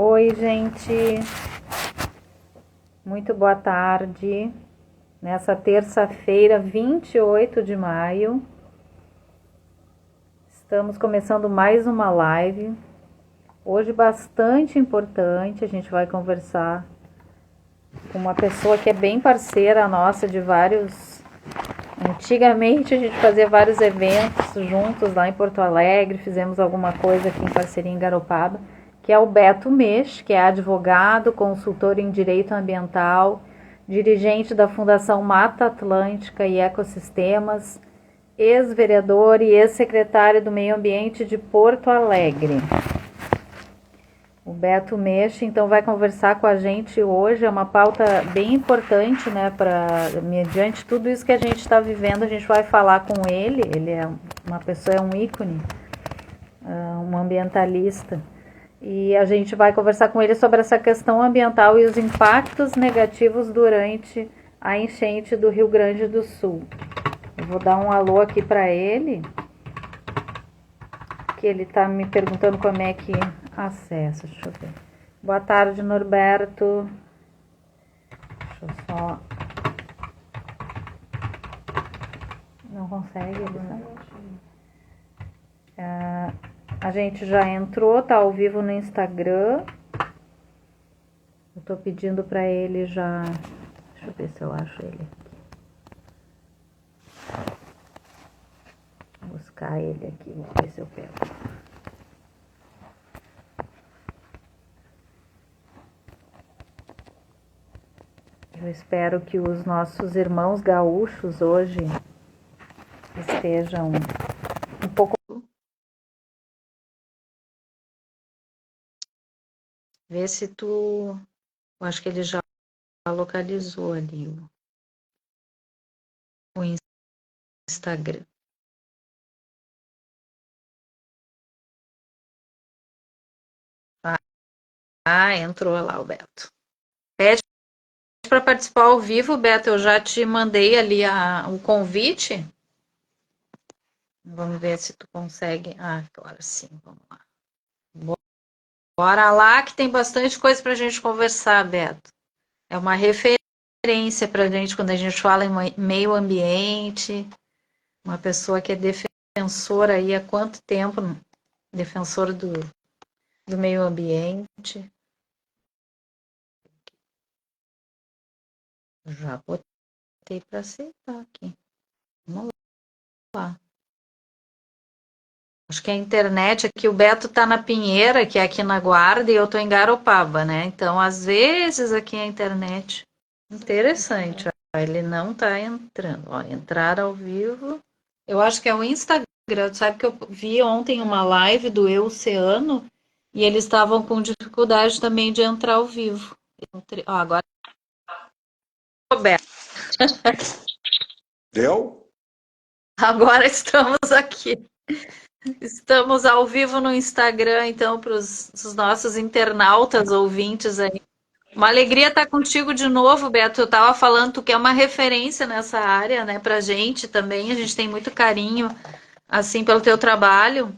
Oi, gente, muito boa tarde. Nessa terça-feira, 28 de maio, estamos começando mais uma live. Hoje, bastante importante, a gente vai conversar com uma pessoa que é bem parceira nossa de vários. Antigamente, a gente fazia vários eventos juntos lá em Porto Alegre, fizemos alguma coisa aqui em parceria em Garopaba, que é o Beto Mech, que é advogado, consultor em direito ambiental, dirigente da Fundação Mata Atlântica e Ecossistemas, ex-vereador e ex-secretário do Meio Ambiente de Porto Alegre. O Beto Mech, então, vai conversar com a gente hoje. É uma pauta bem importante, né? Mediante tudo isso que a gente está vivendo, a gente vai falar com ele. Ele é uma pessoa, é um ícone, um ambientalista. E a gente vai conversar com ele sobre essa questão ambiental e os impactos negativos durante a enchente do Rio Grande do Sul. Eu vou dar um alô aqui para ele, que ele está me perguntando como é que acessa. Deixa eu ver. Boa tarde, Norberto. Deixa eu só... Não consegue, né? A gente já entrou, tá ao vivo no Instagram. Eu tô pedindo para ele já... Deixa eu ver se eu acho ele aqui. Vou buscar ele aqui, vou ver se eu pego. Eu espero que os nossos irmãos gaúchos hoje estejam um pouco... Vê se tu... Eu acho que ele já localizou ali o Instagram. Entrou lá o Beto. Pede para participar ao vivo, Beto. Eu já te mandei ali o convite. Vamos ver se tu consegue. Agora sim, vamos lá. Bora lá que tem bastante coisa para a gente conversar, Beto. É uma referência para a gente quando a gente fala em meio ambiente. Uma pessoa que é defensora aí há quanto tempo? Defensor do meio ambiente. Já botei para aceitar aqui. Vamos lá. Acho que a internet aqui, o Beto está na Pinheira, que é aqui na Guarda, e eu estou em Garopaba, né? Então, às vezes aqui a internet. Interessante, ó, ele não está entrando. Ó, entrar ao vivo. Eu acho que é o Instagram. Sabe que eu vi ontem uma live do Oceano e eles estavam com dificuldade também de entrar ao vivo. Ó, agora. Roberto. Deu? Agora estamos aqui. Estamos ao vivo no Instagram, então, para os nossos internautas, ouvintes aí. Uma alegria estar contigo de novo, Beto. Eu estava falando, tu que é uma referência nessa área, né, pra gente também. A gente tem muito carinho, assim, pelo teu trabalho.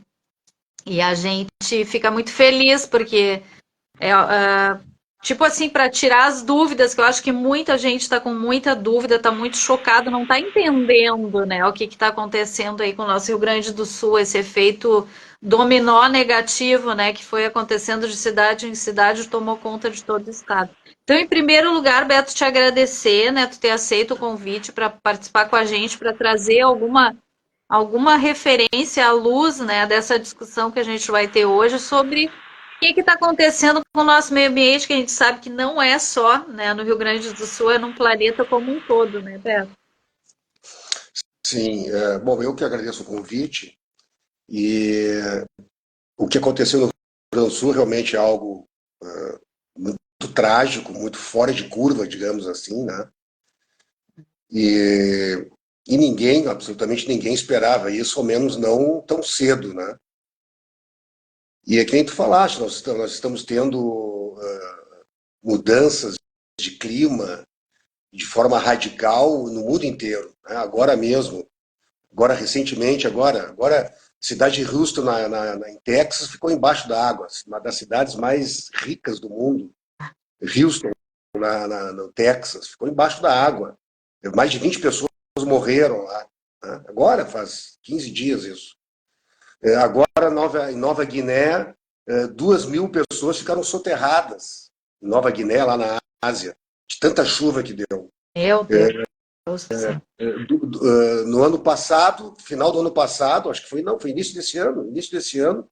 E a gente fica muito feliz, porque tipo assim, para tirar as dúvidas, que eu acho que muita gente está com muita dúvida, está muito chocado, não está entendendo, né, o que está acontecendo aí com o nosso Rio Grande do Sul, esse efeito dominó negativo, né, que foi acontecendo de cidade em cidade, tomou conta de todo o estado. Então, em primeiro lugar, Beto, te agradecer, né, tu ter aceito o convite para participar com a gente, para trazer alguma referência à luz, né, dessa discussão que a gente vai ter hoje sobre o que está acontecendo com o nosso meio ambiente, que a gente sabe que não é só, né, no Rio Grande do Sul, é num planeta como um todo, né, Beto? Sim, bom, eu que agradeço o convite e o que aconteceu no Rio Grande do Sul realmente é algo muito trágico, muito fora de curva, digamos assim, né? E, e ninguém, absolutamente ninguém esperava isso, ao menos não tão cedo, né? E é que nem tu falaste, nós estamos tendo mudanças de clima de forma radical no mundo inteiro, né? Agora mesmo, agora recentemente, agora Cidade de Houston, em Texas, ficou embaixo da água, uma das cidades mais ricas do mundo. Houston, no Texas, ficou embaixo da água. Mais de 20 pessoas morreram lá. Né? Agora, faz 15 dias isso. Agora, em Nova Guiné, 2.000 pessoas ficaram soterradas. Em Nova Guiné, lá na Ásia, de tanta chuva que deu. Meu Deus do céu. No ano passado, final do ano passado, acho que foi início desse ano,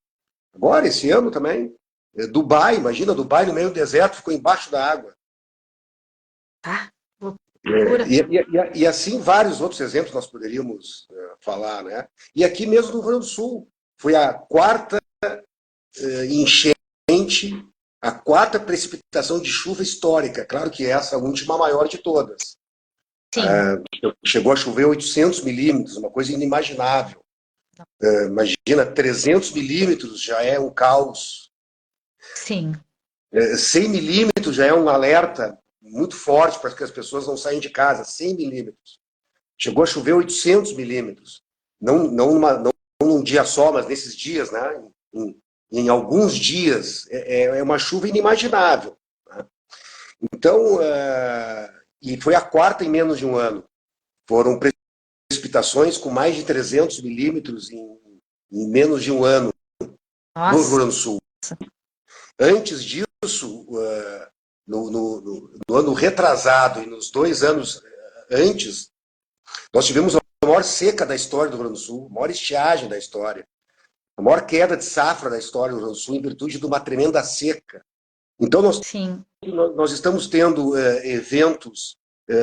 agora, esse ano também, Dubai, imagina, Dubai no meio do deserto, ficou embaixo da água. Tá, loucura. E assim vários outros exemplos nós poderíamos falar, né? E aqui mesmo no Rio Grande do Sul, foi a quarta enchente, a quarta precipitação de chuva histórica, claro que essa é a última maior de todas. Sim. Chegou a chover 800 milímetros, uma coisa inimaginável. Imagina, 300 milímetros já é um caos. Sim. 100 milímetros já é um alerta muito forte para que as pessoas não saiam de casa. 100 milímetros. Chegou a chover 800 milímetros. Não num dia só, mas nesses dias, né? Em alguns dias. É uma chuva inimaginável. Né? Então, e foi a quarta em menos de um ano. Foram precipitações com mais de 300 milímetros em menos de um ano. Nossa. No Rio Grande do Sul. Antes disso, no ano retrasado e nos 2 anos antes, nós tivemos a maior seca da história do Rio Grande do Sul, a maior estiagem da história, a maior queda de safra da história do Rio Grande do Sul em virtude de uma tremenda seca. Então, nós estamos tendo eventos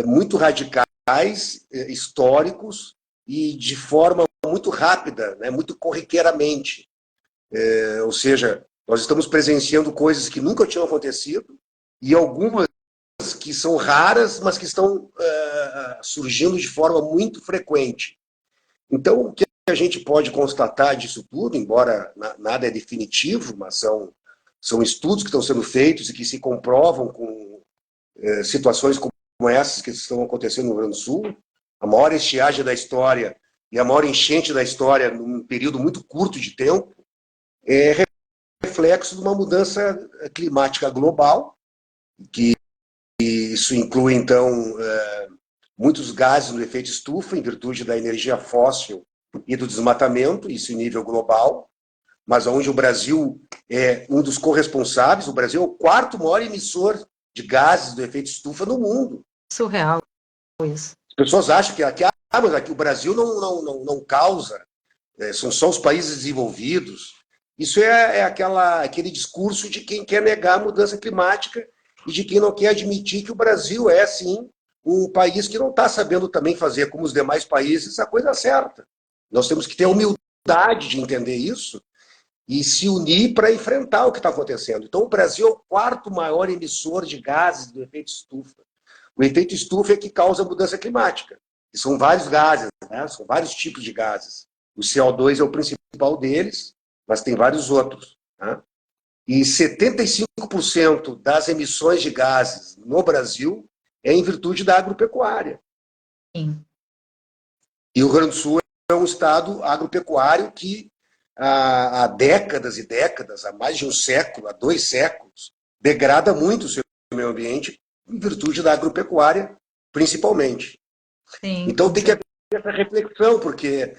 muito radicais, históricos e de forma muito rápida, né, muito corriqueiramente. Ou seja, nós estamos presenciando coisas que nunca tinham acontecido e algumas que são raras, mas que estão surgindo de forma muito frequente. Então, o que a gente pode constatar disso tudo, embora nada é definitivo, mas são estudos que estão sendo feitos e que se comprovam com situações como essas que estão acontecendo no Rio Grande do Sul, a maior estiagem da história e a maior enchente da história num período muito curto de tempo, é reflexo de uma mudança climática global, que isso inclui, então, muitos gases no efeito estufa, em virtude da energia fóssil e do desmatamento, isso em nível global, mas onde o Brasil é um dos corresponsáveis. O Brasil é o quarto maior emissor de gases do efeito estufa no mundo. Surreal isso. As pessoas acham mas aqui o Brasil não causa, são só os países desenvolvidos. Isso é aquele discurso de quem quer negar a mudança climática e de quem não quer admitir que o Brasil é, sim, um país que não está sabendo também fazer, como os demais países, a coisa certa. Nós temos que ter a humildade de entender isso e se unir para enfrentar o que está acontecendo. Então, o Brasil é o quarto maior emissor de gases do efeito estufa. O efeito estufa é que causa a mudança climática. E são vários gases, né? São vários tipos de gases. O CO2 é o principal deles, mas tem vários outros. Né? E 75% das emissões de gases no Brasil é em virtude da agropecuária. Sim. E o Rio Grande do Sul é um estado agropecuário que há décadas e décadas, há mais de um século, há 2 séculos, degrada muito o seu meio ambiente em virtude da agropecuária, principalmente. Sim, então tem que haver essa reflexão, porque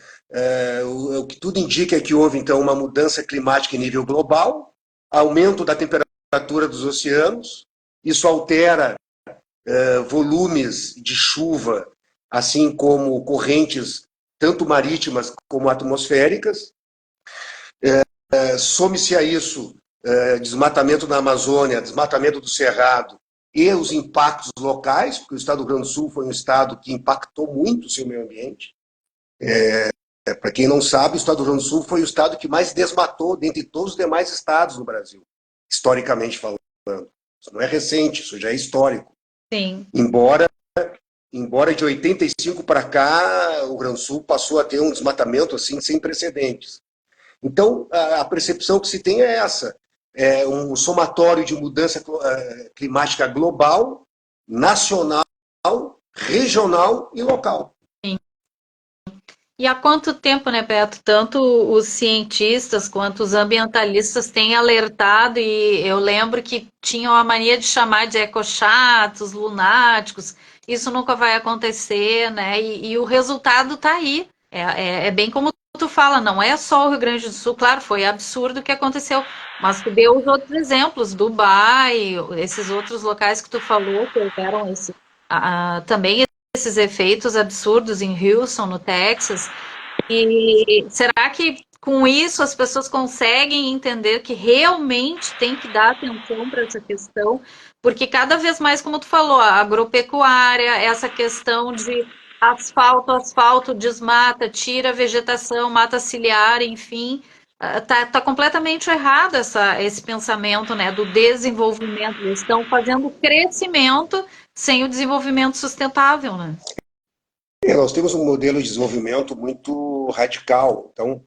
o que tudo indica é que houve, então, uma mudança climática em nível global, aumento da temperatura dos oceanos, isso altera volumes de chuva, assim como correntes tanto marítimas como atmosféricas. Some-se a isso desmatamento na Amazônia, desmatamento do Cerrado e os impactos locais, porque o estado do Rio Grande do Sul foi um estado que impactou muito o seu meio ambiente. Para quem não sabe, o estado do Rio Grande do Sul foi o estado que mais desmatou dentre todos os demais estados no Brasil, historicamente falando. Isso não é recente, isso já é histórico. Sim. Embora de 85 para cá, o Rio Grande do Sul passou a ter um desmatamento assim sem precedentes. Então, a percepção que se tem é essa. É um somatório de mudança climática global, nacional, regional e local. Sim. E há quanto tempo, né, Beto? Tanto os cientistas quanto os ambientalistas têm alertado, e eu lembro que tinham a mania de chamar de ecochatos, lunáticos. Isso nunca vai acontecer, né? E o resultado está aí. É bem como tu fala, não é só o Rio Grande do Sul, claro, foi absurdo o que aconteceu, mas tu deu os outros exemplos, Dubai, esses outros locais que tu falou que houveram também esses efeitos absurdos em Houston, no Texas. E será que com isso as pessoas conseguem entender que realmente tem que dar atenção para essa questão? Porque cada vez mais, como tu falou, a agropecuária, essa questão de asfalto, asfalto, desmata, tira a vegetação, mata ciliar, enfim, tá completamente errado esse pensamento, né, do desenvolvimento. Eles estão fazendo crescimento sem o desenvolvimento sustentável, né? Nós temos um modelo de desenvolvimento muito radical. Então,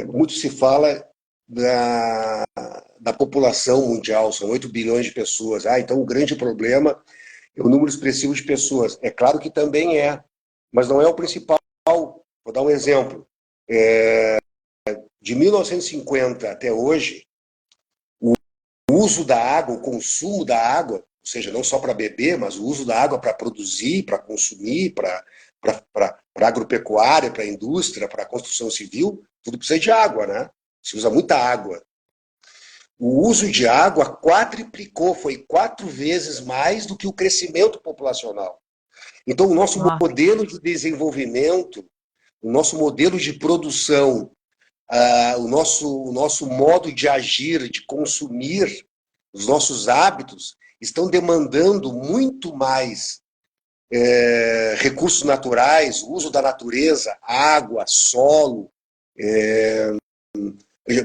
muito se fala da população mundial, são 8 bilhões de pessoas. Então o grande problema é o número expressivo de pessoas. É claro que também é, mas não é o principal. Vou dar um exemplo. De 1950 até hoje, o uso da água, o consumo da água, ou seja, não só para beber, mas o uso da água para produzir, para consumir, para agropecuária, para indústria, para construção civil, tudo precisa de água, né? Se usa muita água. O uso de água quadriplicou, foi 4 vezes mais do que o crescimento populacional. Então, o nosso modelo de desenvolvimento, o nosso modelo de produção, o nosso modo de agir, de consumir, os nossos hábitos, estão demandando muito mais recursos naturais, uso da natureza, água, solo,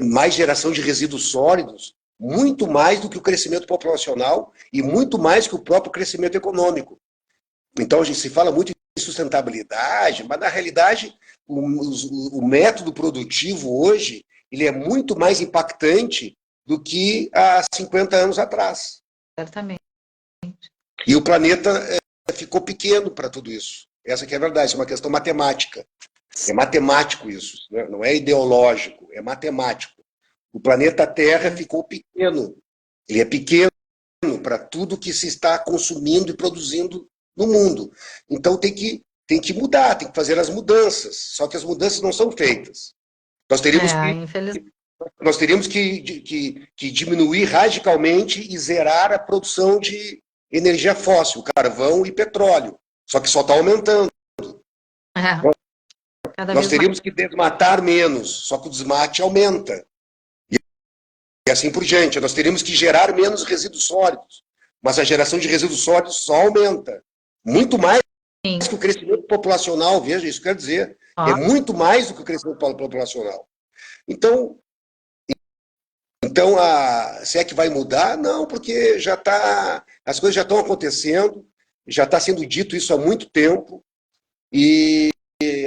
mais geração de resíduos sólidos, muito mais do que o crescimento populacional e muito mais que o próprio crescimento econômico. Então a gente se fala muito em sustentabilidade, mas na realidade o método produtivo hoje ele é muito mais impactante do que há 50 anos atrás. Certamente. E o planeta ficou pequeno para tudo isso. Essa que é a verdade, isso é uma questão matemática. É matemático isso, né? Não é ideológico, é matemático. O planeta Terra ficou pequeno. Ele é pequeno para tudo que se está consumindo e produzindo no mundo. Então tem que mudar, tem que fazer as mudanças. Só que as mudanças não são feitas. Nós teríamos nós teríamos que diminuir radicalmente e zerar a produção de energia fóssil, carvão e petróleo. Só que só está aumentando. Nós teríamos que desmatar menos, só que o desmate aumenta. E assim por diante. Nós teríamos que gerar menos resíduos sólidos, mas a geração de resíduos sólidos só aumenta. Muito mais que o crescimento populacional, veja, isso quer dizer. É muito mais do que o crescimento populacional. Então se é que vai mudar? Não, porque as coisas já estão acontecendo, já está sendo dito isso há muito tempo, e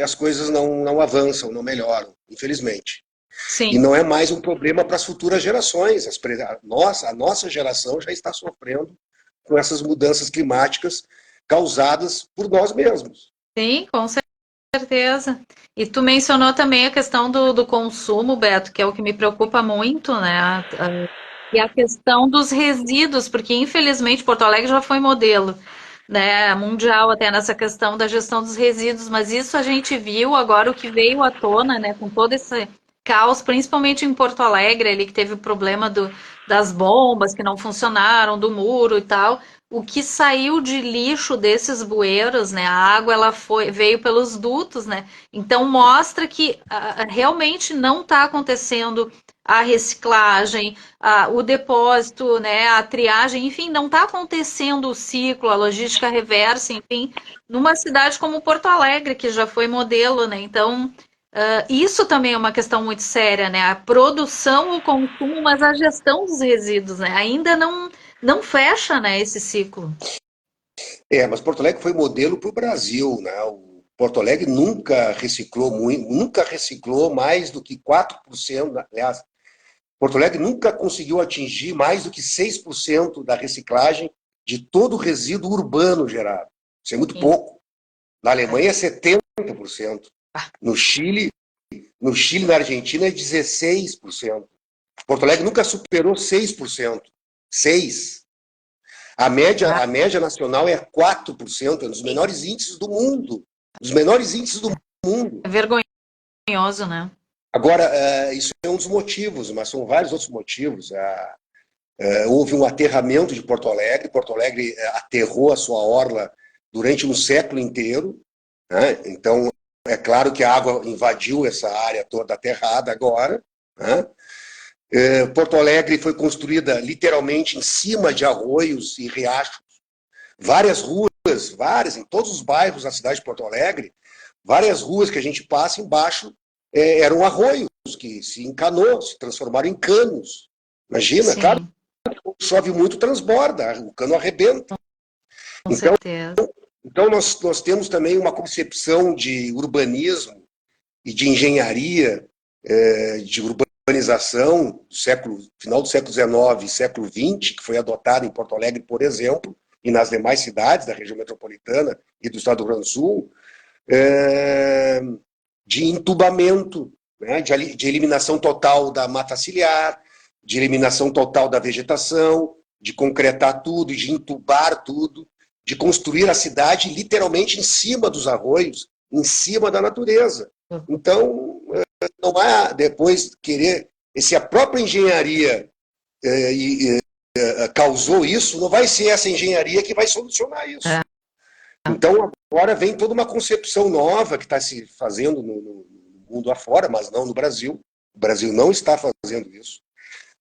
as coisas não avançam, não melhoram, infelizmente. Sim. E não é mais um problema para as futuras gerações. A nossa geração já está sofrendo com essas mudanças climáticas causadas por nós mesmos. Sim, com certeza. E tu mencionou também a questão do consumo, Beto, que é o que me preocupa muito, né? E a questão dos resíduos, porque infelizmente Porto Alegre já foi modelo, né, mundial até nessa questão da gestão dos resíduos, mas isso a gente viu agora o que veio à tona, né, com todo esse caos, principalmente em Porto Alegre, ali que teve o problema das bombas que não funcionaram, do muro e tal. O que saiu de lixo desses bueiros, né? A água ela veio pelos dutos, né? Então mostra que realmente não está acontecendo a reciclagem, o depósito, né, a triagem, enfim, não está acontecendo o ciclo, a logística reversa, enfim, numa cidade como Porto Alegre, que já foi modelo, né? Então, isso também é uma questão muito séria, né? A produção, o consumo, mas a gestão dos resíduos, né? Ainda não fecha, né, esse ciclo. Mas Porto Alegre foi modelo para o Brasil, né? O Porto Alegre nunca reciclou mais do que 4%, aliás, Porto Alegre nunca conseguiu atingir mais do que 6% da reciclagem de todo o resíduo urbano gerado. Isso é muito pouco. Na Alemanha é 70%. No Chile, na Argentina é 16%. Porto Alegre nunca superou 6%. 6%. A média nacional é 4%, é um dos menores índices do mundo. Dos menores índices do mundo. É vergonhoso, né? Agora, isso é um dos motivos, mas são vários outros motivos. Houve um aterramento de Porto Alegre. Porto Alegre aterrou a sua orla durante um século inteiro, né? Então, é claro que a água invadiu essa área toda aterrada agora, né? Porto Alegre foi construída literalmente em cima de arroios e riachos. Várias ruas, em todos os bairros da cidade de Porto Alegre, várias ruas que a gente passa embaixo eram arroios que se encanou, se transformaram em canos. Imagina, Sim, claro, chove muito, transborda, o cano arrebenta. com certeza. Então nós temos também uma concepção de urbanismo e de engenharia, de urbanização do final do século XIX e século XX, que foi adotada em Porto Alegre, por exemplo, e nas demais cidades da região metropolitana e do estado do Rio Grande do Sul, de entubamento, né, de eliminação total da mata ciliar, de eliminação total da vegetação, de concretar tudo, de entubar tudo, de construir a cidade literalmente em cima dos arroios, em cima da natureza. Então, não há depois querer... Se a própria engenharia causou isso, não vai ser essa engenharia que vai solucionar isso. Então, agora vem toda uma concepção nova que está se fazendo no mundo afora, mas não no Brasil. O Brasil não está fazendo isso.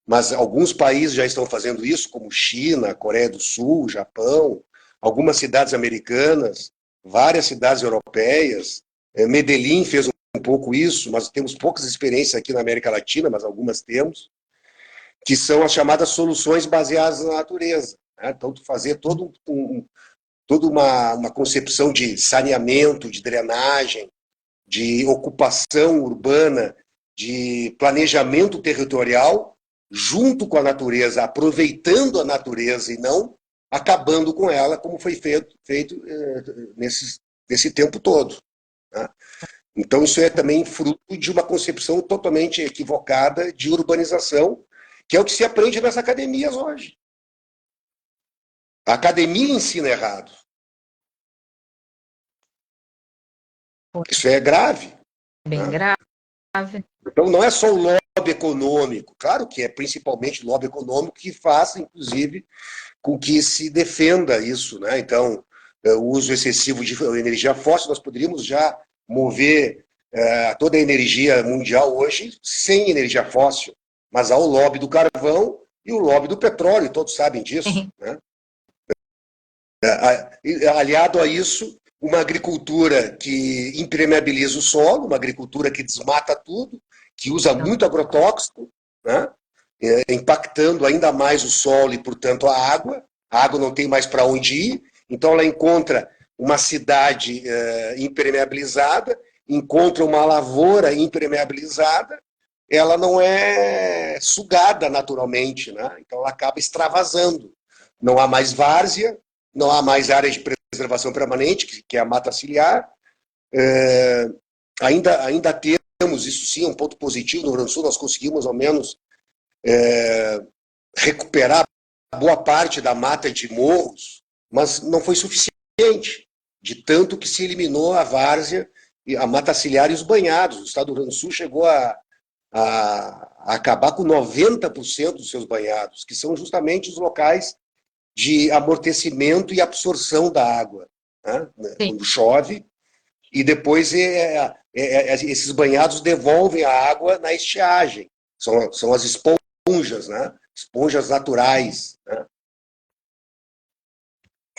Mas alguns países já estão fazendo isso, como China, Coreia do Sul, Japão, algumas cidades americanas, várias cidades europeias. Medellín fez um pouco isso, mas temos poucas experiências aqui na América Latina, mas algumas temos, que são as chamadas soluções baseadas na natureza. Né? Então, fazer toda uma concepção de saneamento, de drenagem, de ocupação urbana, de planejamento territorial, junto com a natureza, aproveitando a natureza e não acabando com ela, como foi feito nesse tempo todo. Né? Então, isso é também fruto de uma concepção totalmente equivocada de urbanização, que é o que se aprende nas academias hoje. A academia ensina errado. Isso é grave. Bem grave. Então, não é só o lobby econômico. Claro que é principalmente o lobby econômico que faz, inclusive, com que se defenda isso. Né? Então, o uso excessivo de energia fóssil, nós poderíamos já mover toda a energia mundial hoje sem energia fóssil. Mas há o lobby do carvão e o lobby do petróleo, todos sabem disso. Né? Aliado a isso, uma agricultura que impermeabiliza o solo, uma agricultura que desmata tudo, que usa muito agrotóxico, né? Impactando ainda mais o solo e, portanto, a água. A água não tem mais para onde ir, então ela encontra uma cidade impermeabilizada, encontra uma lavoura impermeabilizada, ela não é sugada naturalmente, né? Então ela acaba extravasando. Não há mais várzea, não há mais área de preservação permanente, que é a mata ciliar. Ainda temos, isso sim, um ponto positivo no Rio Grande do Sul, nós conseguimos ao menos recuperar boa parte da mata de morros, mas não foi suficiente, de tanto que se eliminou a várzea, a mata ciliar e os banhados. O estado do Rio Grande do Sul chegou a acabar com 90% dos seus banhados, que são justamente os locais de amortecimento e absorção da água, né? Quando chove, e depois esses banhados devolvem a água na estiagem. São as esponjas, né? Esponjas naturais. Né?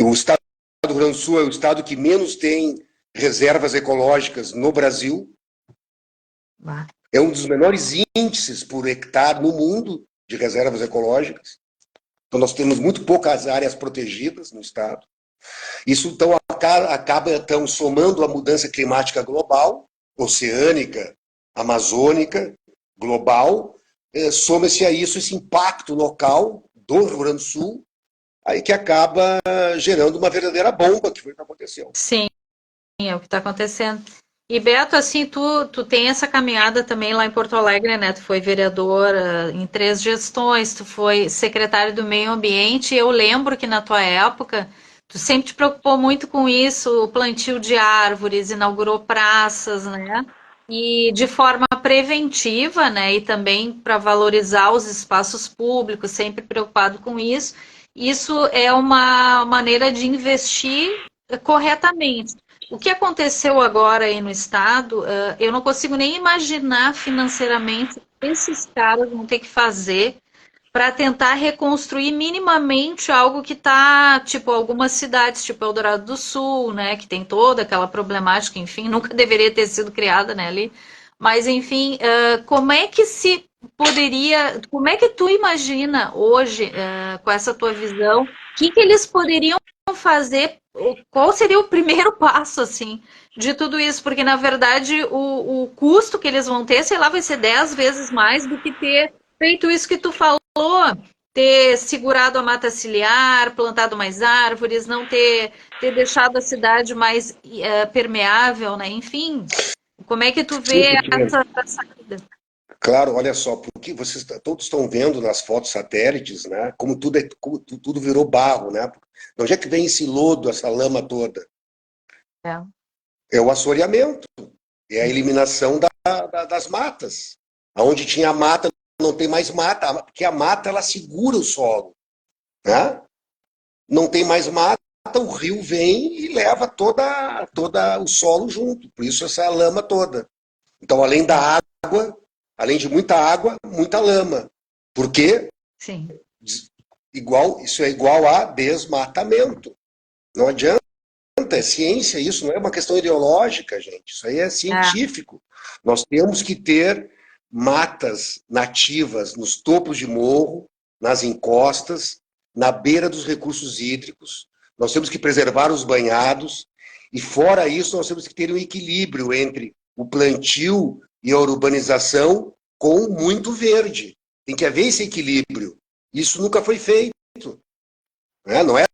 O estado do Rio Grande do Sul é o estado que menos tem reservas ecológicas no Brasil. É um dos menores índices por hectare no mundo de reservas ecológicas. Então, nós temos muito poucas áreas protegidas no estado. Isso, então, acaba então, somando a mudança climática global, oceânica, amazônica, global, soma-se a isso esse impacto local do Rio Grande do Sul, aí que acaba gerando uma verdadeira bomba, que foi o que aconteceu. Sim, é o que está acontecendo. E Beto, assim, tu tem essa caminhada também lá em Porto Alegre, né? Tu foi vereadora em 3 gestões, tu foi secretário do Meio Ambiente. Eu lembro que na tua época, tu sempre te preocupou muito com isso, o plantio de árvores, inaugurou praças, né? E de forma preventiva, né? E também para valorizar os espaços públicos, sempre preocupado com isso. Isso é uma maneira de investir corretamente. O que aconteceu agora aí no estado, eu não consigo nem imaginar financeiramente o que esses caras vão ter que fazer para tentar reconstruir minimamente algo que está, tipo, algumas cidades, tipo Eldorado do Sul, né, que tem toda aquela problemática, enfim, nunca deveria ter sido criada, né, ali. Mas, enfim, como é que se poderia, como é que tu imagina hoje, com essa tua visão, o que eles poderiam fazer, qual seria o primeiro passo, assim, de tudo isso? Porque, na verdade, o custo que eles vão ter, sei lá, vai ser 10 vezes mais do que ter feito isso que tu falou, ter segurado a mata ciliar, plantado mais árvores, não ter deixado a cidade mais permeável, né? Enfim, como é que tu Sim, vê porque, essa saída? claro, olha só, porque vocês todos estão vendo nas fotos satélites, né, como tudo, como tudo virou barro, né? De onde é que vem esse lodo, essa lama toda? É. É o assoreamento, é a eliminação das matas. Onde tinha mata, não tem mais mata, porque a mata ela segura o solo, né? Não tem mais mata, o rio vem e leva toda o solo junto. Por isso essa lama toda. Então, além da água, além de muita água, muita lama. Por quê? Sim. Isso é igual a desmatamento. Não adianta, é ciência isso, não é uma questão ideológica, gente. Isso aí é É. científico. Nós temos que ter matas nativas nos topos de morro, nas encostas, na beira dos recursos hídricos. Nós temos que preservar os banhados. E fora isso, nós temos que ter um equilíbrio entre o plantio e a urbanização com muito verde. Tem que haver esse equilíbrio. Isso nunca foi feito. Né? Não é,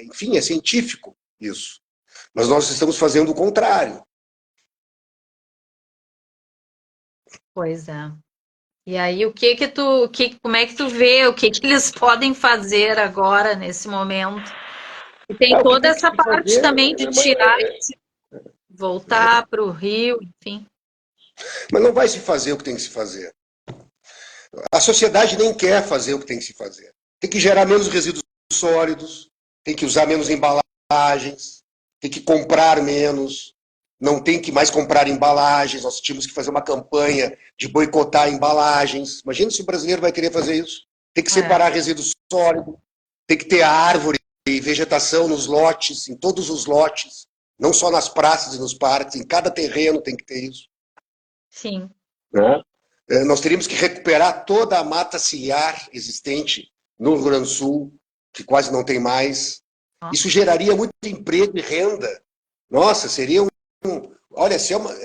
enfim, é científico isso. Mas nós estamos fazendo o contrário. Pois é. E aí, como é que tu vê, o que que eles podem fazer agora, nesse momento? E tem O que toda tem que essa se parte fazer, também de tirar, voltar para o rio, enfim. mas não vai se fazer o que tem que se fazer. A sociedade nem quer fazer o que tem que se fazer. Tem que gerar menos resíduos sólidos, tem que usar menos embalagens, tem que comprar menos, não tem que mais comprar embalagens. Nós tínhamos que fazer uma campanha de boicotar embalagens. Imagina se o brasileiro vai querer fazer isso. Tem que É, separar resíduos sólidos, tem que ter árvore e vegetação nos lotes, em todos os lotes, não só nas praças e nos parques, em cada terreno tem que ter isso. sim. Né? Nós teríamos que recuperar toda a mata ciliar existente no Rio Grande do Sul, que quase não tem mais. Isso geraria muito emprego e renda. Nossa, seria olha,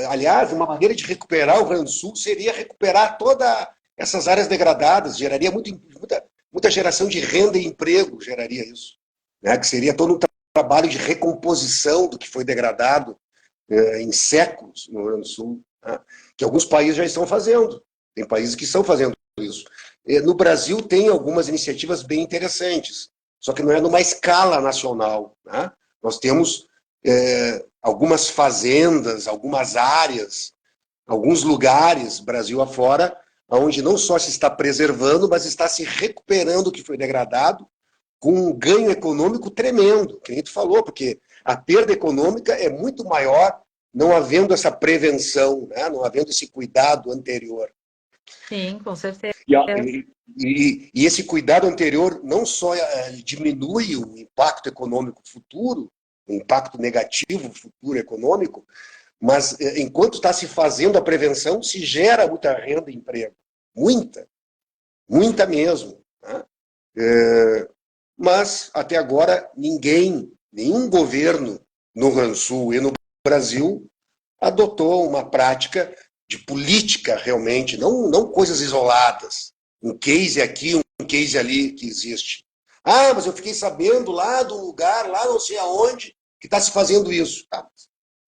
aliás, uma maneira de recuperar o Rio Grande do Sul seria recuperar todas essas áreas degradadas, geraria muita geração de renda e emprego, geraria isso. Né? Que seria todo um trabalho de recomposição do que foi degradado em séculos no Rio Grande do Sul, né? Que alguns países já estão fazendo. Tem países que estão fazendo isso. No Brasil tem algumas iniciativas bem interessantes, só que não é numa escala nacional. Né? Nós temos algumas fazendas, algumas áreas, alguns lugares, Brasil afora, onde não só se está preservando, mas está se recuperando o que foi degradado, com um ganho econômico tremendo, que a gente falou, porque a perda econômica é muito maior não havendo essa prevenção, né? Não havendo esse cuidado anterior. Sim, com certeza. E esse cuidado anterior não só diminui o impacto econômico futuro, o impacto negativo futuro econômico, mas enquanto está se fazendo a prevenção, se gera muita renda e emprego. Muita, muita mesmo. Né? Mas, até agora, nenhum governo no Rio Grande do Sul e no Brasil adotou uma prática de política realmente, não coisas isoladas. Um case aqui, um case ali que existe. Ah, mas eu fiquei sabendo lá do lugar, lá não sei aonde, que está se fazendo isso. Tá.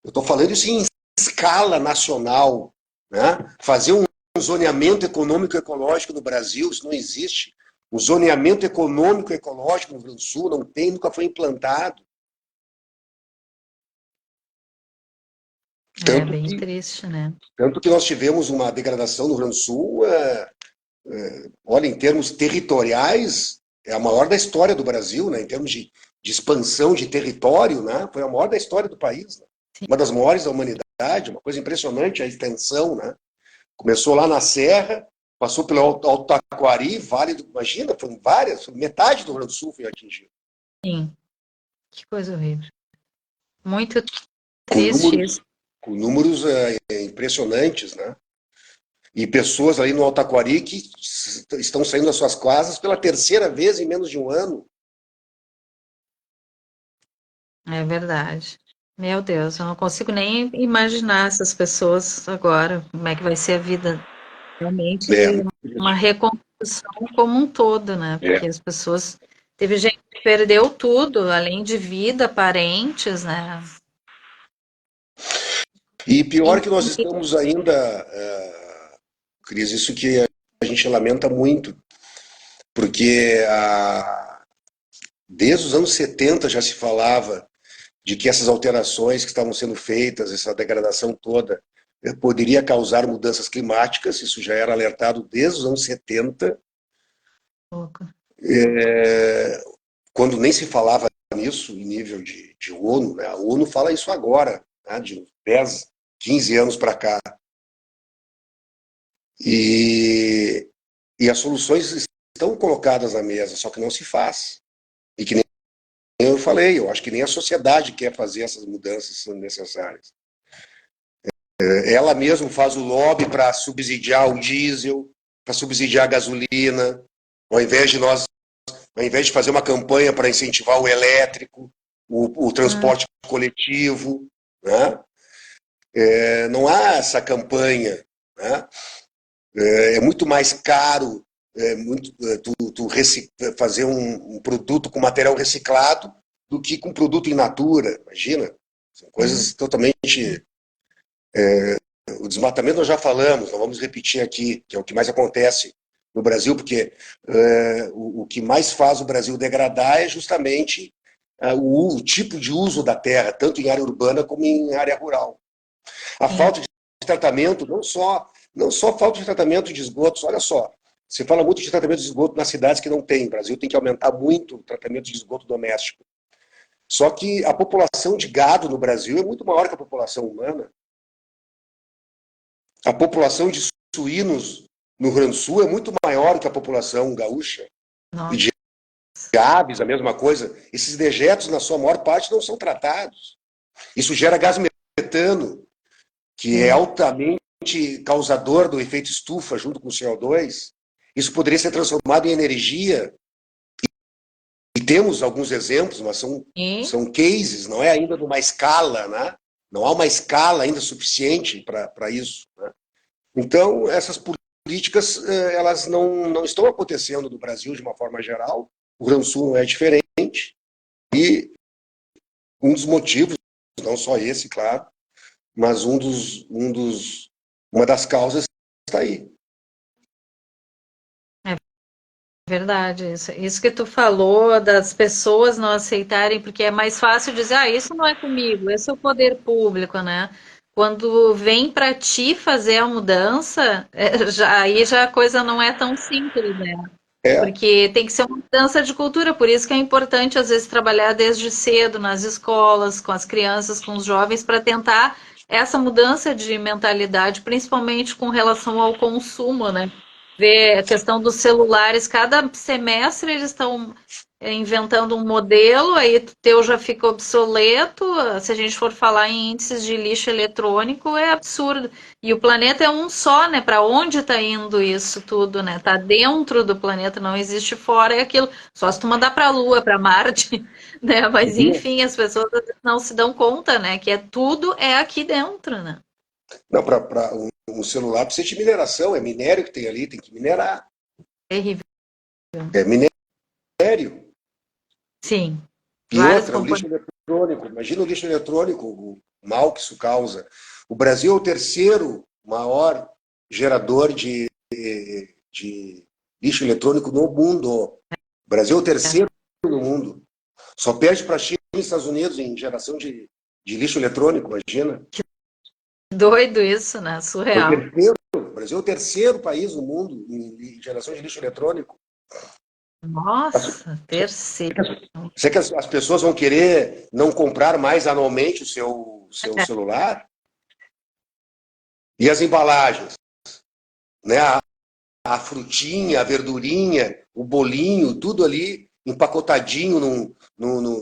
Eu estou falando isso em escala nacional, né? Fazer um zoneamento econômico e ecológico no Brasil, isso não existe. O zoneamento econômico e ecológico no Rio Grande do Sul não tem, nunca foi implantado. É Tanto bem que, triste, né? tanto que nós tivemos uma degradação no Rio Grande do Sul, olha, em termos territoriais, é a maior da história do Brasil, né? Em termos de expansão de território, né? Foi a maior da história do país, né? Uma das maiores da humanidade, uma coisa impressionante a extensão, né? Começou lá na Serra, passou pelo Alto Taquari, Vale do... Imagina, foram várias, metade do Rio Grande do Sul foi atingido. Sim, que coisa horrível. Muito Com triste isso. números, com números impressionantes, né? E pessoas ali no Alto Taquari que estão saindo das suas casas pela terceira vez em menos de um ano. É verdade. Meu Deus, eu não consigo nem imaginar essas pessoas agora, como é que vai ser a vida. Realmente É, uma reconstrução como um todo, né? é. Porque as pessoas. Teve gente que perdeu tudo, além de vida, parentes, né? E pior E, que nós estamos ainda, Cris, isso que a gente lamenta muito, porque desde os anos 70 já se falava de que essas alterações que estavam sendo feitas, essa degradação toda, poderia causar mudanças climáticas, isso já era alertado desde os anos 70, pouco. quando nem se falava nisso em nível de ONU, né? A ONU fala isso agora, né? De 10, 15 anos para cá. E, e as soluções estão colocadas na mesa, só que não se faz. E que nem eu falei, eu acho que nem a sociedade quer fazer essas mudanças que são necessárias. Ela mesma faz o lobby para subsidiar o diesel, para subsidiar a gasolina, ao invés de nós, ao invés de fazer uma campanha para incentivar o elétrico, o transporte coletivo, né? Não há essa campanha, né? É muito mais caro fazer um produto com material reciclado do que com produto in natura, imagina. São coisas totalmente. O desmatamento nós já falamos, não vamos repetir aqui, que é o que mais acontece no Brasil, porque o que mais faz o Brasil degradar é justamente o tipo de uso da terra, tanto em área urbana como em área rural. A Sim. falta de tratamento, não só falta de tratamento de esgotos, olha só, se fala muito de tratamento de esgoto nas cidades que não tem, o Brasil tem que aumentar muito o tratamento de esgoto doméstico. Só que a população de gado no Brasil é muito maior que a população humana. A população de suínos no Rio Grande do Sul é muito maior que a população gaúcha. E Nossa. de aves, a mesma coisa. Esses dejetos, na sua maior parte, não são tratados. Isso gera gás metano, que é Sim. altamente causador do efeito estufa junto com o CO2. Isso poderia ser transformado em energia. E temos alguns exemplos, mas E são cases, não é ainda numa escala, né? Não há uma escala ainda suficiente para isso. Né? Então, essas políticas, elas não estão acontecendo no Brasil de uma forma geral. O Rio Grande do Sul não é diferente. E um dos motivos, não só esse, claro, mas uma das causas está aí. é verdade, isso que tu falou das pessoas não aceitarem, porque é mais fácil dizer, ah, isso não é comigo, esse é o poder público, né? Quando vem para ti fazer a mudança, aí já a coisa não é tão simples, né? É, Porque tem que ser uma mudança de cultura, por isso que é importante, às vezes, trabalhar desde cedo nas escolas, com as crianças, com os jovens, para tentar essa mudança de mentalidade, principalmente com relação ao consumo, né? Ver a questão dos celulares, cada semestre eles estão inventando um modelo, aí o teu já fica obsoleto. Se a gente for falar em índices de lixo eletrônico, é absurdo. E o planeta é um só, né? Para onde está indo isso tudo, né? Tá dentro do planeta, não existe fora, é aquilo. Só se tu mandar para a Lua, para Marte, né? Mas enfim, as pessoas às vezes não se dão conta, né? Que é tudo é aqui dentro, né? não, para um celular precisa de mineração, é minério que tem ali, tem que minerar. Terrível. É minério. Sim, E várias outra, o lixo componentes. eletrônico. Imagina o lixo eletrônico. mal que isso causa. O Brasil é o terceiro maior gerador de lixo eletrônico no mundo. O Brasil é o terceiro no mundo. Só perde para a China e Estados Unidos em geração de lixo eletrônico, imagina. Doido isso, né? Surreal. O Brasil é o terceiro país no mundo em geração de lixo eletrônico. Nossa, terceiro. Será que as pessoas vão querer não comprar mais anualmente o seu celular? E as embalagens? Né? A frutinha, a verdurinha, o bolinho, tudo ali empacotadinho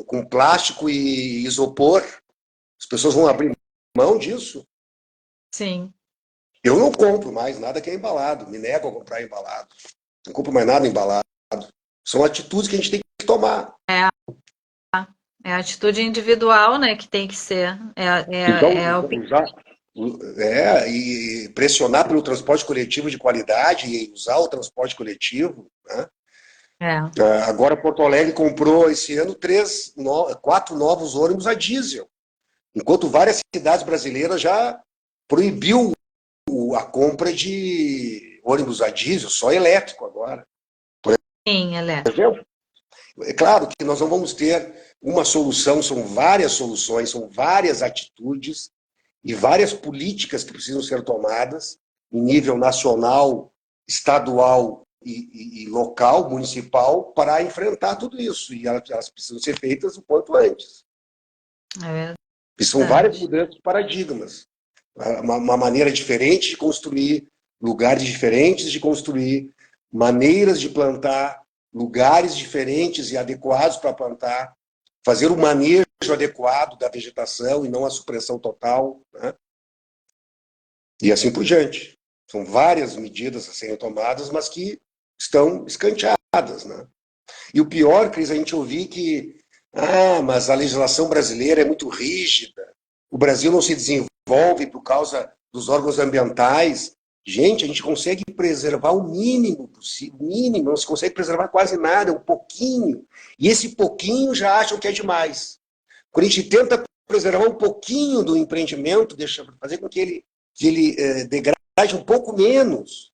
com plástico e isopor. As pessoas vão abrir mão disso? Sim. Eu não compro mais nada que é embalado. Me nego a comprar embalado. Não compro mais nada embalado. São atitudes que a gente tem que tomar. É a atitude individual, né, que tem que ser. E pressionar pelo transporte coletivo de qualidade e usar o transporte coletivo, né? Agora Porto Alegre comprou esse ano 4 novos ônibus a diesel, enquanto várias cidades brasileiras já proibiu a compra de ônibus a diesel, só elétrico agora. Sim, elétrico. É claro que nós não vamos ter uma solução, são várias soluções, são várias atitudes e várias políticas que precisam ser tomadas em nível nacional, estadual e local, municipal, para enfrentar tudo isso. E elas precisam ser feitas o quanto antes. E são várias mudanças de paradigmas. Uma maneira diferente de construir, lugares diferentes de construir, maneiras de plantar, lugares diferentes e adequados para plantar, fazer o manejo adequado da vegetação e não a supressão total, né? E assim por diante. São várias medidas a serem tomadas, mas que estão escanteadas, né? E o pior, Cris, a gente ouvir que mas a legislação brasileira é muito rígida, o Brasil não se desenvolve por causa dos órgãos ambientais. Gente, a gente consegue preservar o mínimo possível, não se consegue preservar quase nada, um pouquinho. E esse pouquinho já acham que é demais. Quando a gente tenta preservar um pouquinho do empreendimento, fazer com que ele degrade um pouco menos,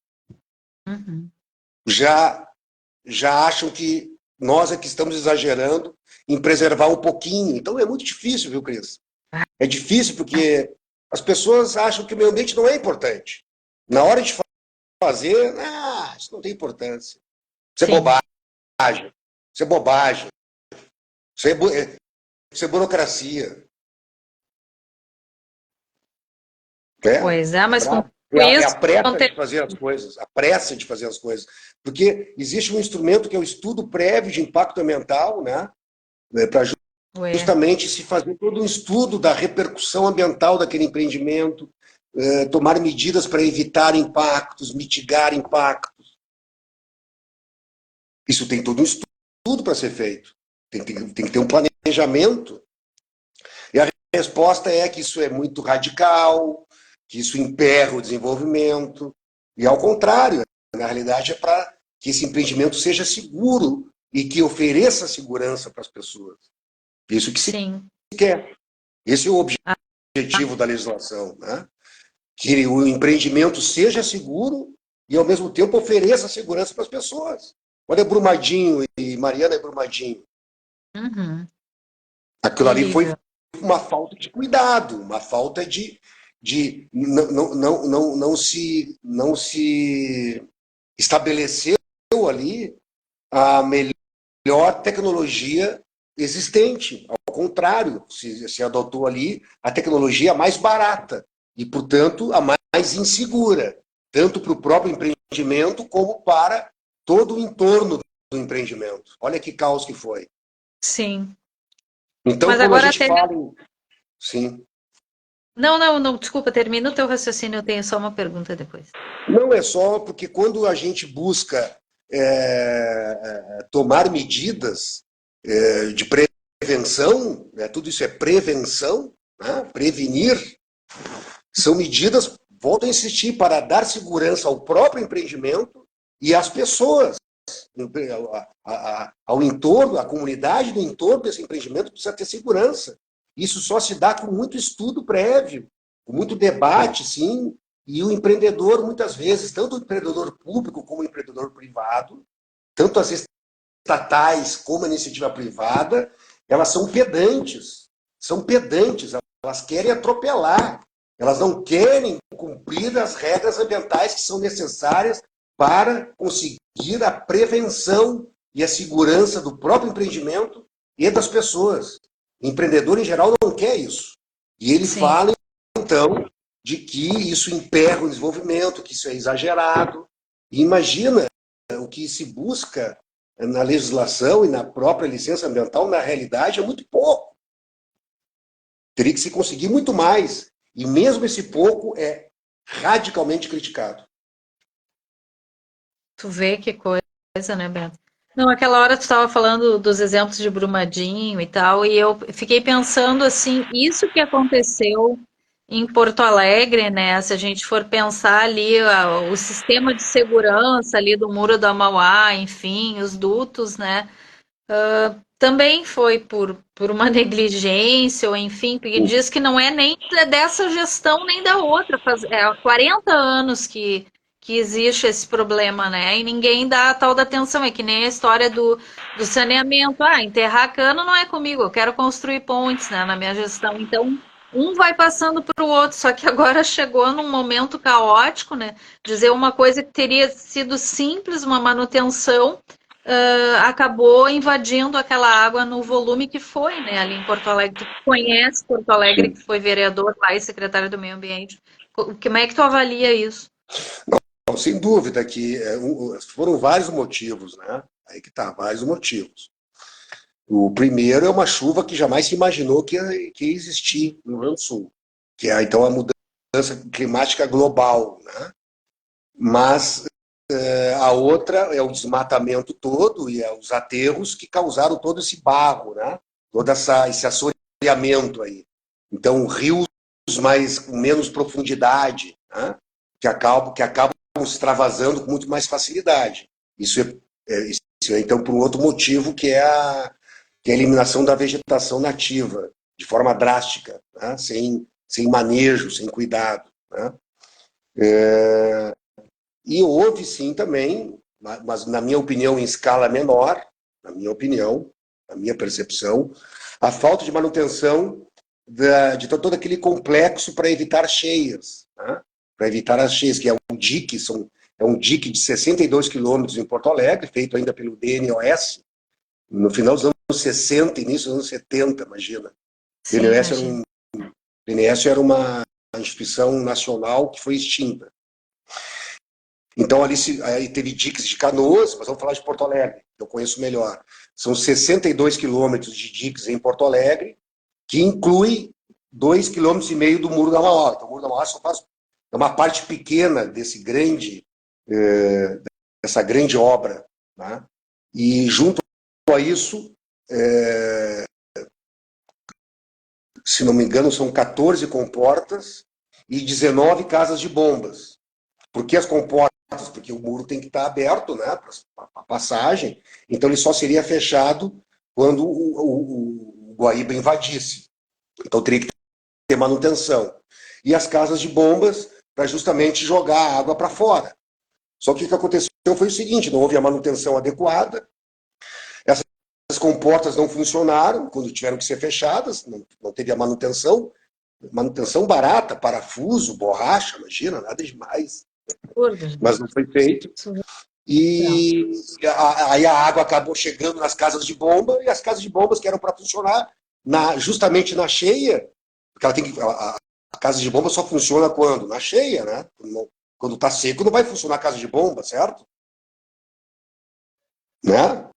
já acham que nós é que estamos exagerando em preservar um pouquinho. Então é muito difícil, viu, Cris? É difícil porque as pessoas acham que o meio ambiente não é importante. Na hora de fazer, isso não tem importância. Isso é bobagem. Isso é bobagem. Isso é burocracia. Pois é, mas com a pressa de fazer as coisas. A pressa de fazer as coisas. Porque existe um instrumento que é o estudo prévio de impacto ambiental, né? Para justamente se fazer todo um estudo da repercussão ambiental daquele empreendimento, tomar medidas para evitar impactos, mitigar impactos. Isso tem todo um estudo para ser feito. Tem que ter um planejamento. E a resposta é que isso é muito radical, que isso emperra o desenvolvimento. E ao contrário, na realidade é para que esse empreendimento seja seguro e que ofereça segurança para as pessoas. Isso que se quer. Esse é o objetivo da legislação, né? Que o empreendimento seja seguro e, ao mesmo tempo, ofereça segurança para as pessoas. Olha Brumadinho e Mariana e Brumadinho. Aquilo ali foi uma falta de cuidado, uma falta de não se estabeleceu ali a melhor tecnologia existente. Ao contrário, se adotou ali a tecnologia mais barata e, portanto, a mais insegura, tanto para o próprio empreendimento como para todo o entorno do empreendimento. Olha que caos que foi. Sim. Então, mas quando agora a gente fala... Sim. Não, desculpa, termina o teu raciocínio, eu tenho só uma pergunta depois. Não é só porque quando a gente busca tomar medidas de prevenção, tudo isso é prevenção, né? Prevenir, são medidas, volto a insistir, para dar segurança ao próprio empreendimento e às pessoas, ao entorno, a comunidade do entorno desse empreendimento precisa ter segurança. Isso só se dá com muito estudo prévio, com muito debate, sim, e o empreendedor, muitas vezes, tanto o empreendedor público como o empreendedor privado, tanto as estatais como a iniciativa privada, elas são pedantes, elas querem atropelar, elas não querem cumprir as regras ambientais que são necessárias para conseguir a prevenção e a segurança do próprio empreendimento e das pessoas. O empreendedor, em geral, não quer isso. E ele Sim. fala, então, de que isso emperra o desenvolvimento, que isso é exagerado. E imagina o que se busca na legislação e na própria licença ambiental, na realidade, é muito pouco. Teria que se conseguir muito mais. E mesmo esse pouco é radicalmente criticado. Tu vê que coisa, né, Beto? Não, aquela hora tu estava falando dos exemplos de Brumadinho e tal, e eu fiquei pensando assim, isso que aconteceu em Porto Alegre, né? Se a gente for pensar ali o sistema de segurança ali do Muro da Mauá, enfim, os dutos, né? Também foi por uma negligência, ou enfim, porque diz que não é nem dessa gestão nem da outra. Há 40 anos que existe esse problema, né? E ninguém dá a tal da atenção. É que nem a história do saneamento. Ah, enterrar cano não é comigo, eu quero construir pontes, né, na minha gestão. Então, um vai passando para o outro, só que agora chegou num momento caótico, né? Dizer uma coisa que teria sido simples, uma manutenção acabou invadindo aquela água no volume que foi, né, ali em Porto Alegre. Tu conhece Porto Alegre, que foi vereador lá e secretário do Meio Ambiente. Como é que tu avalia isso? Não, sem dúvida que foram vários motivos, né? Aí que tá, vários motivos. O primeiro é uma chuva que jamais se imaginou que ia existir no Rio Grande do Sul, que é então a mudança climática global, né? Mas a outra é o desmatamento todo e os aterros que causaram todo esse barro, né? Todo esse assoreamento aí. Então, rios com menos profundidade, né? Que acabam se extravasando com muito mais facilidade. Isso é então por um outro motivo que é a eliminação da vegetação nativa de forma drástica, né? Sem manejo, sem cuidado, né? E houve sim também, mas na minha opinião em escala menor, na minha opinião, na minha percepção, a falta de manutenção de todo aquele complexo para evitar cheias, né? Para evitar as cheias, que é um dique, é um dique de 62 quilômetros em Porto Alegre, feito ainda pelo DNOS, no final dos anos 60, início dos anos 70, imagina. Sim, DNOS era, imagina. DNS era uma instituição nacional que foi extinta. Então, ali aí teve diques de Canoas, mas vamos falar de Porto Alegre, que eu conheço melhor. São 62 quilômetros de diques em Porto Alegre, que inclui 2,5 km do Muro da Mauá. Então, o Muro da Mauá só faz uma parte pequena dessa grande obra, né? E junto a isso, se não me engano, são 14 comportas e 19 casas de bombas. Por que as comportas? Porque o muro tem que estar aberto, né, para a passagem, então ele só seria fechado quando o Guaíba invadisse. Então teria que ter manutenção. E as casas de bombas para justamente jogar a água para fora. Só que o que aconteceu foi o seguinte, não houve a manutenção adequada, essas comportas não funcionaram quando tiveram que ser fechadas, não teve a manutenção barata, parafuso, borracha, imagina, nada demais. Mas não foi feito. E aí a água acabou chegando nas casas de bomba, e as casas de bombas que eram para funcionar justamente na cheia, porque a casa de bomba só funciona quando? Na cheia, né? Quando está seco não vai funcionar a casa de bomba, certo? Né?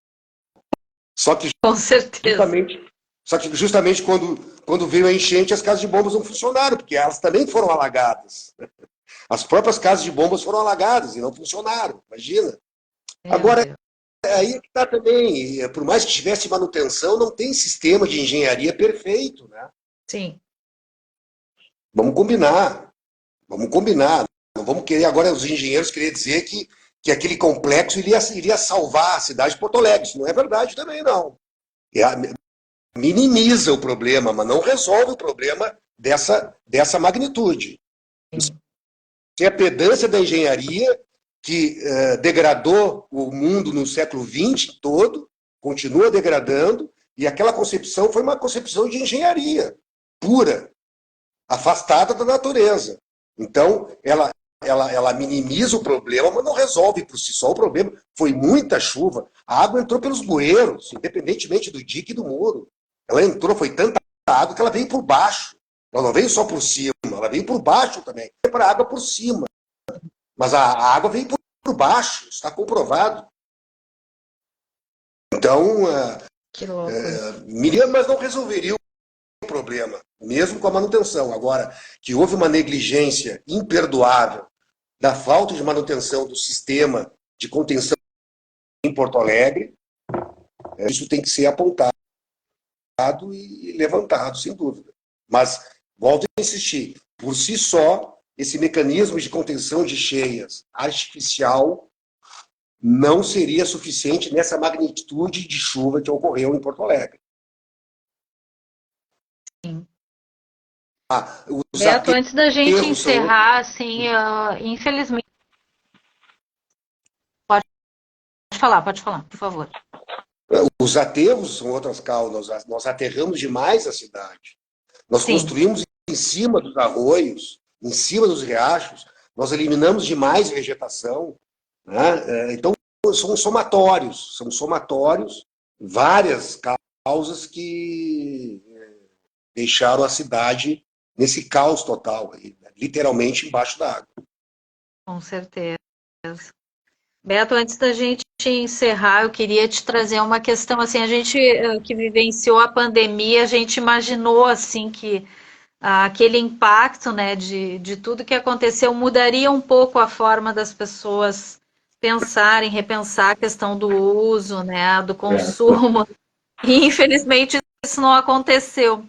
Só que Com certeza. justamente quando veio a enchente, as casas de bombas não funcionaram, porque elas também foram alagadas. As próprias casas de bombas foram alagadas e não funcionaram, imagina. Agora, aí que está também, por mais que tivesse manutenção, não tem sistema de engenharia perfeito, né? Sim. Vamos combinar. Não vamos querer agora os engenheiros querer dizer que aquele complexo iria salvar a cidade de Porto Alegre. Isso não é verdade também, não. minimiza o problema, mas não resolve o problema dessa magnitude. Isso é a pedância da engenharia que degradou o mundo no século XX todo, continua degradando, e aquela concepção foi uma concepção de engenharia pura, afastada da natureza. Então, ela minimiza o problema, mas não resolve por si só o problema. Foi muita chuva, a água entrou pelos bueiros, independentemente do dique e do muro. Ela entrou, foi tanta água que ela veio por baixo. Ela não veio só por cima, ela veio por baixo também. Veio para a água por cima. Mas a água veio por baixo, está comprovado. Então, Que louco. mas não resolveria o problema, mesmo com a manutenção. Agora, que houve uma negligência imperdoável da falta de manutenção do sistema de contenção em Porto Alegre, isso tem que ser apontado e levantado, sem dúvida. Mas, volto a insistir, por si só, esse mecanismo de contenção de cheias artificial não seria suficiente nessa magnitude de chuva que ocorreu em Porto Alegre. Sim. Beto, antes da gente encerrar, assim, infelizmente... Pode falar, por favor. Os aterros são outras causas. Nós aterramos demais a cidade. Nós Sim. construímos em cima dos arroios, em cima dos riachos, nós eliminamos demais vegetação. Né? Então, são somatórios, várias causas que deixaram a cidade nesse caos total, literalmente embaixo da água. Com certeza. Beto, antes da gente encerrar, eu queria te trazer uma questão, assim, a gente que vivenciou a pandemia, a gente imaginou, assim, que aquele impacto, né, de tudo que aconteceu mudaria um pouco a forma das pessoas pensarem, repensar a questão do uso, né, do consumo, e infelizmente isso não aconteceu.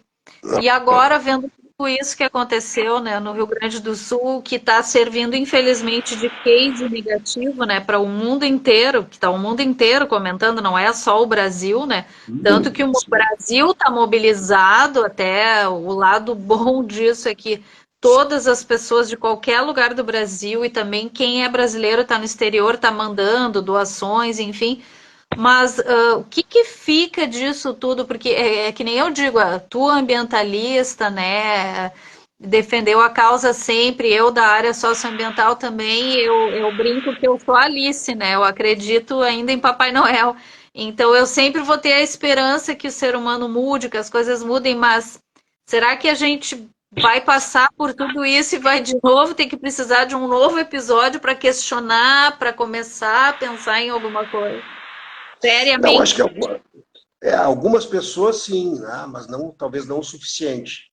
E agora, vendo tudo isso que aconteceu, né, no Rio Grande do Sul, que está servindo, infelizmente, de case negativo, né, para o mundo inteiro, que está o mundo inteiro comentando, não é só o Brasil, né, tanto que o Brasil está mobilizado, até o lado bom disso é que todas as pessoas de qualquer lugar do Brasil e também quem é brasileiro está no exterior, está mandando doações, enfim. Mas o que fica disso tudo? Porque é que nem eu digo, tu ambientalista, né, defendeu a causa sempre, eu da área socioambiental também, eu brinco que eu sou Alice, né, eu acredito ainda em Papai Noel. Então eu sempre vou ter a esperança que o ser humano mude, que as coisas mudem, mas será que a gente vai passar por tudo isso e vai de novo ter que precisar de um novo episódio para questionar, para começar a pensar em alguma coisa? Seriamente? Não, acho que algumas pessoas sim, né? Mas não, talvez não o suficiente.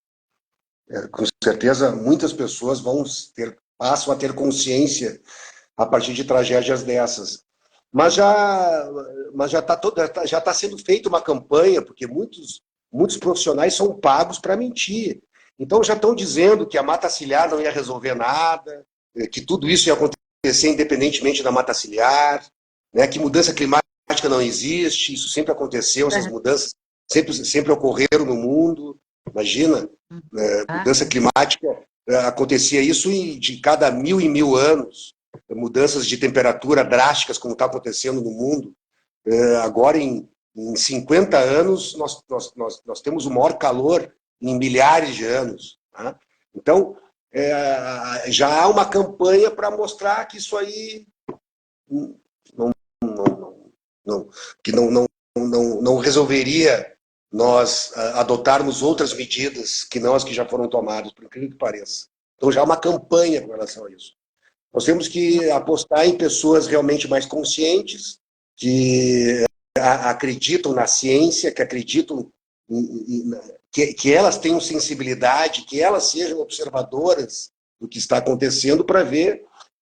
Com certeza, muitas pessoas passam a ter consciência a partir de tragédias dessas. Mas já está sendo feita uma campanha, porque muitos profissionais são pagos para mentir. Então já estão dizendo que a mata ciliar não ia resolver nada, que tudo isso ia acontecer independentemente da mata ciliar, né? Que mudança climática não existe, isso sempre aconteceu, essas mudanças sempre ocorreram no mundo. Imagina, mudança climática, acontecia isso de cada 1000 em 1000 anos, mudanças de temperatura drásticas, como está acontecendo no mundo. Agora, em 50 anos, nós temos o maior calor em milhares de anos. Né? Então, já há uma campanha para mostrar que isso aí não resolveria nós adotarmos outras medidas que não as que já foram tomadas, por incrível que pareça. Então já há uma campanha com relação a isso. Nós temos que apostar em pessoas realmente mais conscientes, que acreditam na ciência, que acreditam que elas tenham sensibilidade, que elas sejam observadoras do que está acontecendo para ver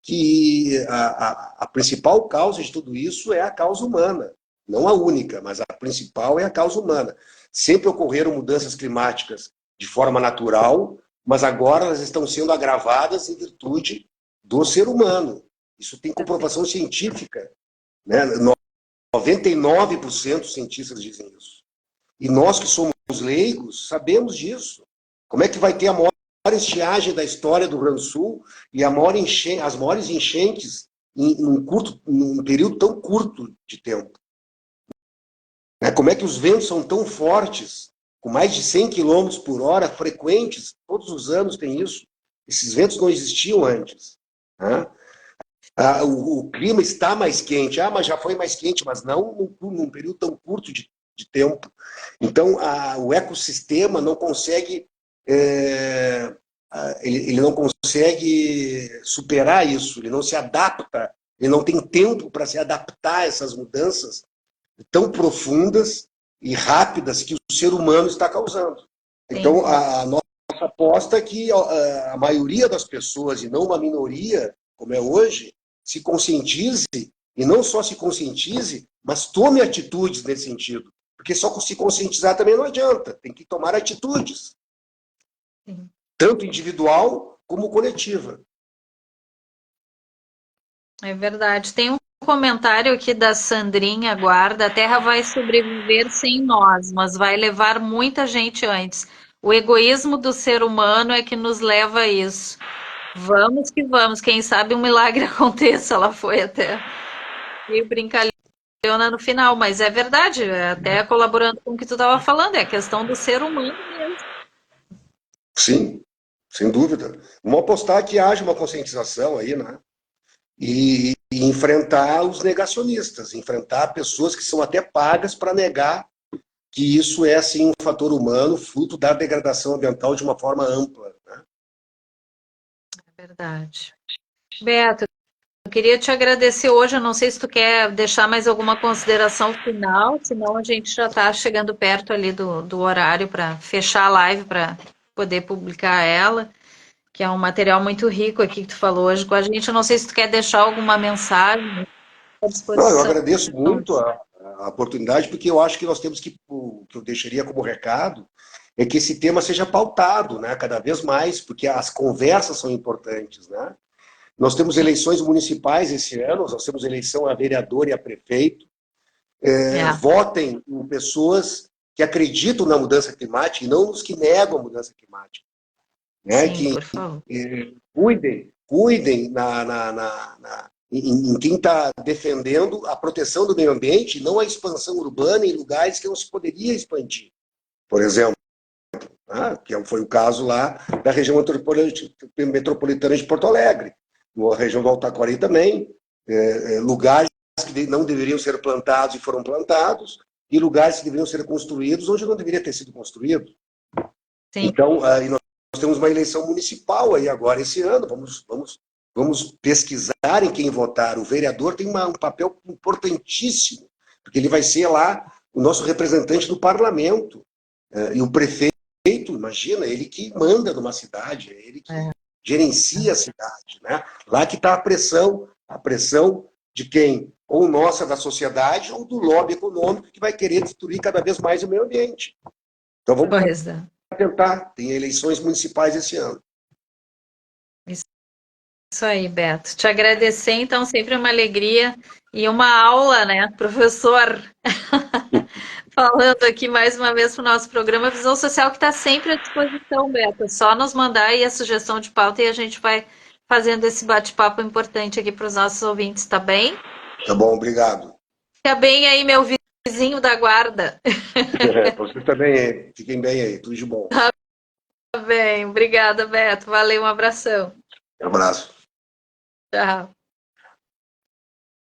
que a principal causa de tudo isso é a causa humana. Não a única, mas a principal é a causa humana. Sempre ocorreram mudanças climáticas de forma natural, mas agora elas estão sendo agravadas em virtude do ser humano. Isso tem comprovação científica. Né? 99% dos cientistas dizem isso. E nós que somos leigos sabemos disso. Como é que vai ter a maior estiagem da história do Rio Grande do Sul e as maiores enchentes num período tão curto de tempo? Né? Como é que os ventos são tão fortes, com mais de 100 km por hora, frequentes, todos os anos tem isso. Esses ventos não existiam antes. Né? O clima está mais quente. Mas já foi mais quente, mas não num período tão curto de tempo. Então, o ecossistema não consegue... ele não consegue superar isso, ele não se adapta, ele não tem tempo para se adaptar a essas mudanças tão profundas e rápidas que o ser humano está causando. Então, a nossa aposta é que a maioria das pessoas, e não uma minoria, como é hoje, se conscientize, e não só se conscientize, mas tome atitudes nesse sentido. Porque só se conscientizar também não adianta, tem que tomar atitudes. Sim. Tanto individual como coletiva. É verdade. Tem um comentário aqui da Sandrinha Guarda: a Terra vai sobreviver sem nós, mas vai levar muita gente antes. O egoísmo do ser humano é que nos leva a isso. Vamos que vamos, quem sabe um milagre aconteça. Ela foi até meio brincalhona no final, mas é verdade, até colaborando com o que tu estava falando, é a questão do ser humano mesmo. Sim, sem dúvida. Vamos apostar que haja uma conscientização aí, né? E enfrentar os negacionistas, enfrentar pessoas que são até pagas para negar que isso é, sim, um fator humano, fruto da degradação ambiental de uma forma ampla. Né? É verdade. Beto, eu queria te agradecer hoje, eu não sei se tu quer deixar mais alguma consideração final, senão a gente já está chegando perto ali do horário para fechar a live, para poder publicar ela, que é um material muito rico aqui que tu falou hoje com a gente. Eu não sei se tu quer deixar alguma mensagem à disposição. Não, eu agradeço muito a oportunidade, porque eu acho que nós temos que, o que eu deixaria como recado, é que esse tema seja pautado, né, cada vez mais, porque as conversas são importantes, né? Nós temos eleições municipais esse ano, nós temos eleição a vereador e a prefeito. Votem em pessoas que acreditam na mudança climática e não nos que negam a mudança climática. Né? Sim, por favor. Cuidem em quem está defendendo a proteção do meio ambiente, não a expansão urbana em lugares que não se poderia expandir. Por exemplo, que foi o caso lá da região metropolitana de Porto Alegre, na região do Altaquari também, lugares que não deveriam ser plantados e foram plantados, e lugares que deveriam ser construídos onde não deveria ter sido construído. Sim. Então, nós temos uma eleição municipal aí agora esse ano, vamos pesquisar em quem votar. O vereador tem um papel importantíssimo, porque ele vai ser lá o nosso representante do parlamento. E o prefeito, imagina, ele que manda numa cidade, é ele que gerencia a cidade. Né? Lá que está a pressão de quem? Ou nossa, da sociedade, ou do lobby econômico que vai querer destruir cada vez mais o meio ambiente. Então vamos tentar, tem eleições municipais esse ano. Isso aí, Beto. Te agradecer, então, sempre uma alegria e uma aula, né, professor? Falando aqui mais uma vez para o nosso programa Visão Social, que está sempre à disposição, Beto. É só nos mandar aí a sugestão de pauta e a gente vai fazendo esse bate-papo importante aqui para os nossos ouvintes, tá bem? Tá bom, obrigado. Fica bem aí, meu vizinho da guarda. Vocês também, fiquem bem aí, tudo de bom. Tá bem, obrigada, Beto. Valeu, um abração. Um abraço. Tchau.